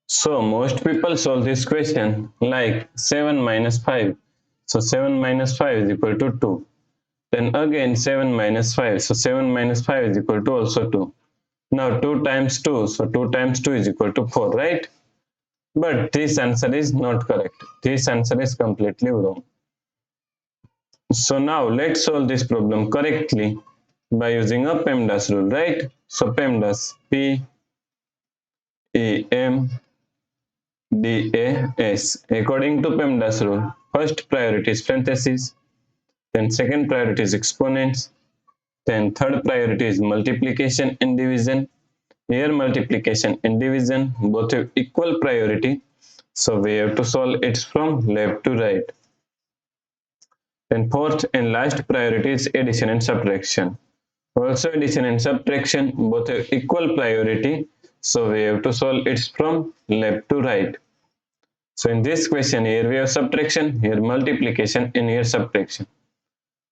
So most people solve this question like 7 minus 5. So 7 minus 5 is equal to 2. Then again 7 minus 5. So 7 minus 5 is equal to also 2. Now 2 times 2. So 2 times 2 is equal to 4, right? But this answer is not correct. This answer is completely wrong. So now let's solve this problem correctly by using a PEMDAS rule, right? So PEMDAS, P-E-M-D-A-S. According to PEMDAS rule, first priority is parentheses, then second priority is exponents, then third priority is multiplication and division. Here multiplication and division both have equal priority, so we have to solve it from left to right. Then fourth and last priority is addition and subtraction. Also addition and subtraction both have equal priority, so we have to solve it from left to right. So in this question, here we have subtraction, here multiplication, and here subtraction.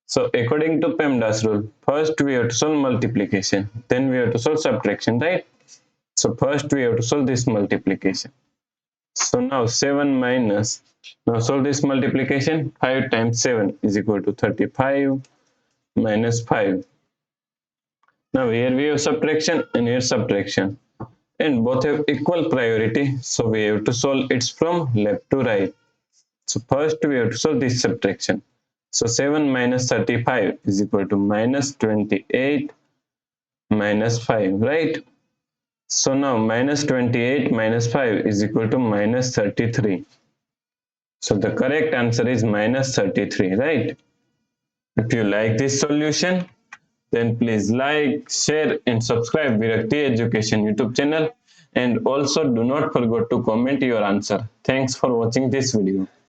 So according to PEMDAS rule, first we have to solve multiplication, then we have to solve subtraction, right? So first we have to solve this multiplication. So now 7 minus, now solve this multiplication, 5 times 7 is equal to 35 minus 5. Now here we have subtraction and here subtraction, and both have equal priority, so we have to solve it from left to right. So first we have to solve this subtraction. So 7 minus 35 is equal to minus 28 minus 5, right? So now minus 28 minus 5 is equal to minus 33. So the correct answer is minus 33, right? If you like this solution, then please like, share and subscribe Virakti Education YouTube channel, and also do not forget to comment your answer. Thanks for watching this video.